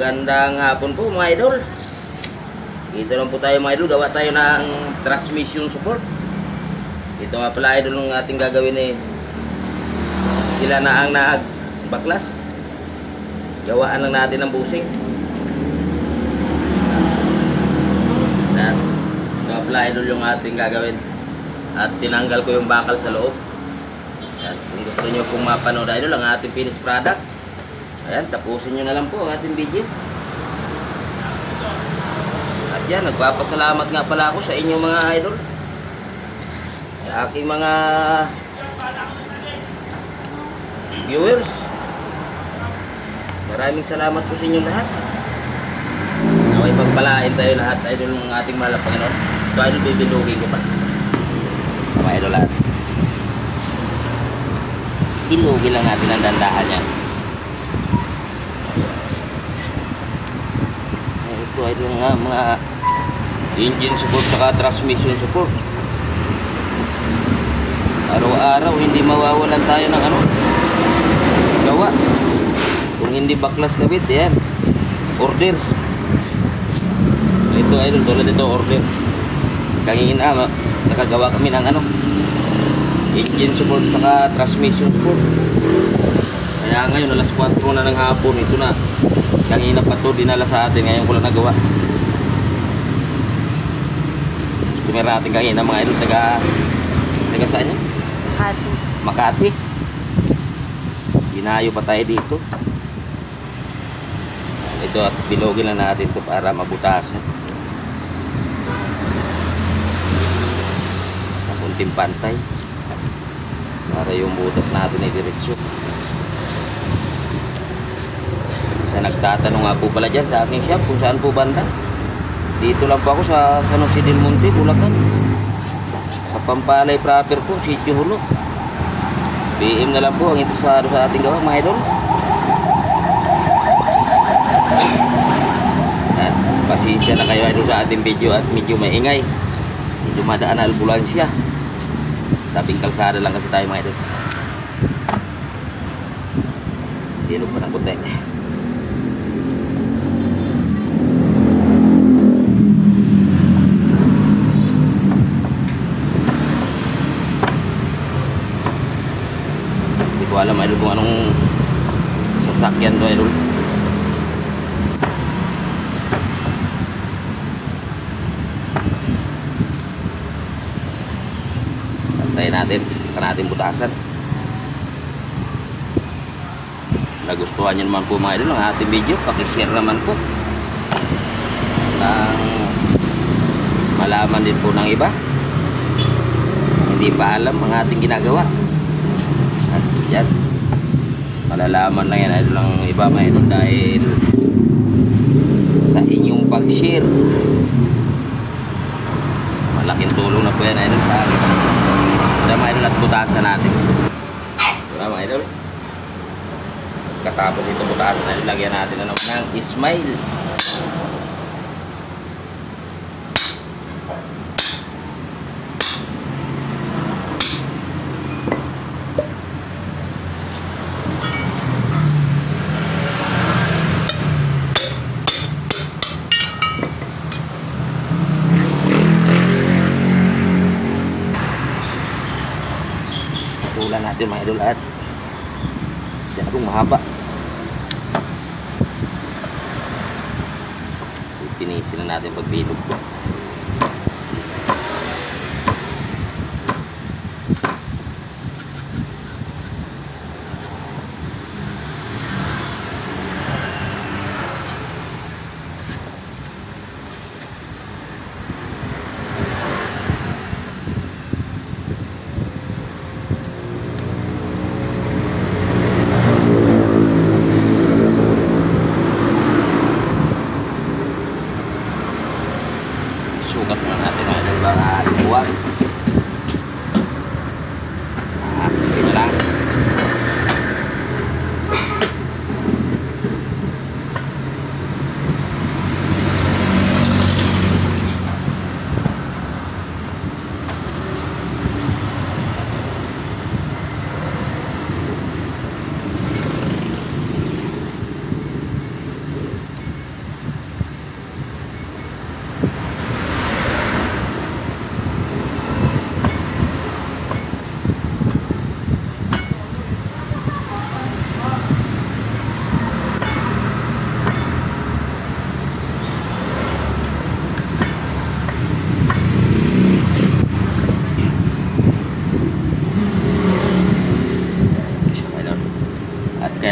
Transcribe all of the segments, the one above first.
Magandang hapon po mga idol. Dito lang po tayo mga idol. Gawa tayo ng transmission support. Ito nga pala idol ng ating gagawin eh. Sila na ang nagbaklas. Gawaan lang natin ng busing. At ito nga pala idol yung ating gagawin. At tinanggal ko yung bakal sa loob. At kung gusto nyo pong mapanood idol ang ating finished product, ayan, tapusin nyo na lang po ang ating video. At yan, nagpapasalamat nga pala ako sa inyong mga idol, sa aking mga viewers. Maraming salamat po sa inyong lahat. Naway pagpalain tayo lahat idol ng ating mahal na Panginoon. Ito idol, bibilugin ko pa mga idol lahat. Ilugin lang natin ang dandahan yan. Ito ay mga engine support saka transmission support. Araw-araw hindi mawawalan tayo ng gawa. Kung hindi baklas kabit, yan, order. Ito idol, tulad ito order. Kanina nakagawa kami ng engine support saka transmission support. Kaya ngayon alas 4 na ng hapon, ito na. Kanina pa to dinala sa atin, ngayon ko lang nagawa. Tumira natin kanina mga idol, taga saan yun? Makati. Ginayo pa tayo dito. Ito at bilogin lang natin ito para mabutasan. Sa kunting pantay. Para yung butas natin ay diretsyo. Sa nagtatanong nga po pala dyan sa aking shop kung saan po banda, dito lang po ako sa San Jose del Monte, Bulacan. Sa Pampalay proper po, Sitio Hulo. PM na lang po ang ito sa ating gawa mga idol. At pasensya na kayo idol sa ating video at medyo maingay. Medyo madaan na ambulansya. Tabing kalsada lang kasi tayo mga idol. Dilog pa ng puti. Hindi ko alam idol kung anong sasakyan to idol. Natin butasan. Nagustuhan nyo naman po mga idol ang ating video, pakishare naman po nang malaman din po ng iba hindi pa alam ang ating ginagawa. At yan, malalaman lang yan idol ang iba mga idol dahil sa inyong pag-share. Malaking tulong na po yan idol sa akin. Mga idol at butasan natin. Diba mga idol? Katapos ito butasan natin, lagyan natin ng Ismail. Tulan natin mga idol at masyadong mahaba. Pinisin na natin pagbilog ko.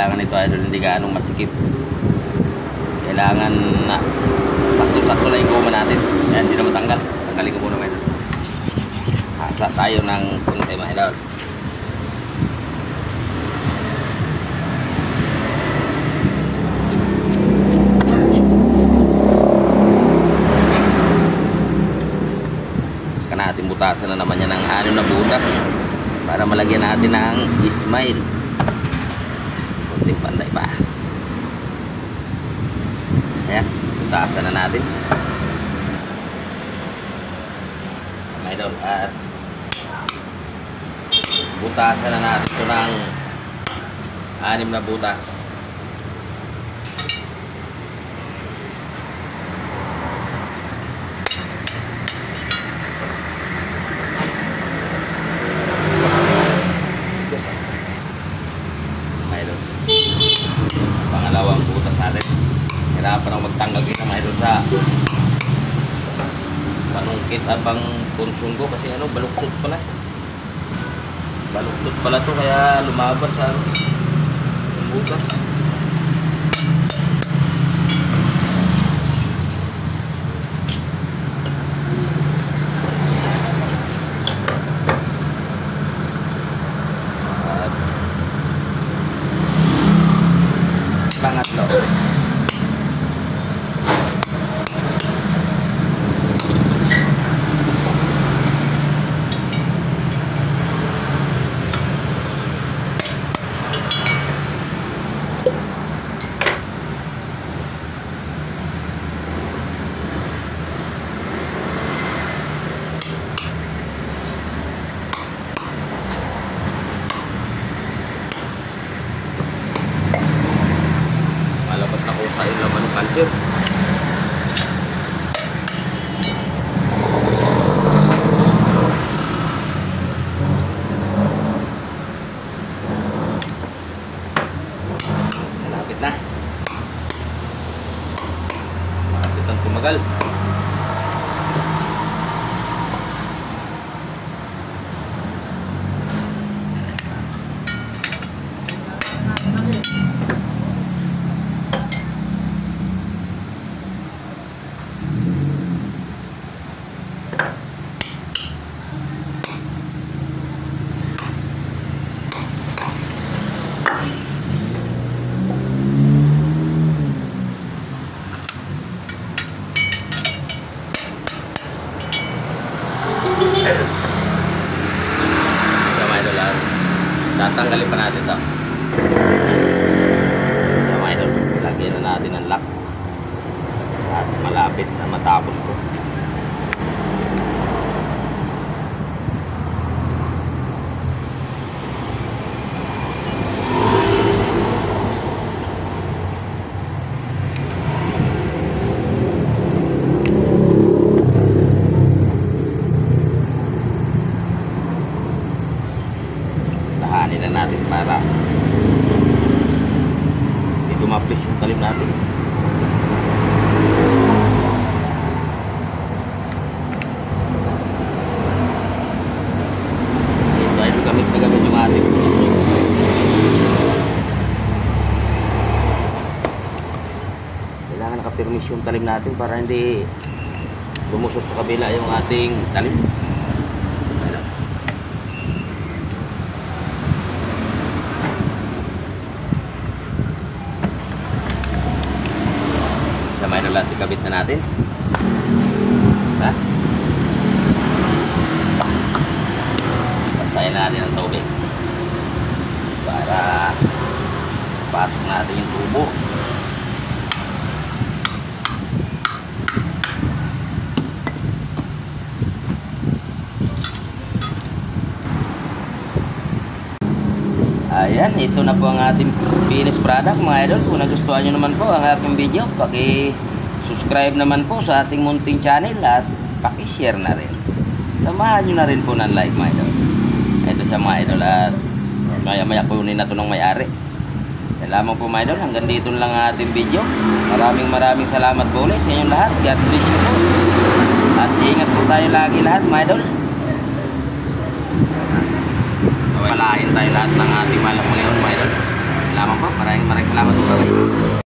kailangan nito idol, hindi gaanong masikip. Kailangan na sakto-sakto lang yung goma natin. Ayan, hindi na matanggal. Tanggalin ko muna mga idol. Hasa tayo ng kunti mga idol. Saka natin butasan na naman yan ng 6 na butas para malagyan natin ng smile. Kunting panday pa. Ayan, butasan na natin. May doon at butasan na natin ito ng 6 na butas. May doon pangalawang butas natin. Hirapan ang magtanggal kita mga idol sa panungkit at pang kursun ko kasi ano, baluktot pala. Baluktot pala to kaya lumaban sa yung butas. At pangatlo. Malabas na ko sa yung laman ng culture. Malapit na. Malapit ang tumagal. Tatanggalin pa natin ito. Yung idol, lagyan na natin ang lock at malapit na matapos po. Lahanin na natin para hindi tumapis yung talim natin. Ito ay gamit na gamit yung ating puso. Kailangan nakapirmis yung talim natin para hindi lumusot sa kabila yung ating talim. May nalat ikabit na natin. Ha? Basahin natin ang tubig para pasok natin yung tubo. Ayan, ito na po ang ating finished product mga idol. Kung nagustuhan nyo naman po ang aking video, paki-subscribe naman po sa ating munting channel at paki-share na rin. Samahan nyo na rin po ng like mga idol. Ito siya mga idol at maya-maya kunin na ito ng may-ari. Yan lamang po mga idol, hanggang dito lang ang ating video. Maraming salamat po ulit sa inyong lahat. God bless you po. At ingat po tayo lagi lahat mga idol. Palahin tayo lahat ng ating malak ngayon mga idol. Salamat po. Maraming salamat po.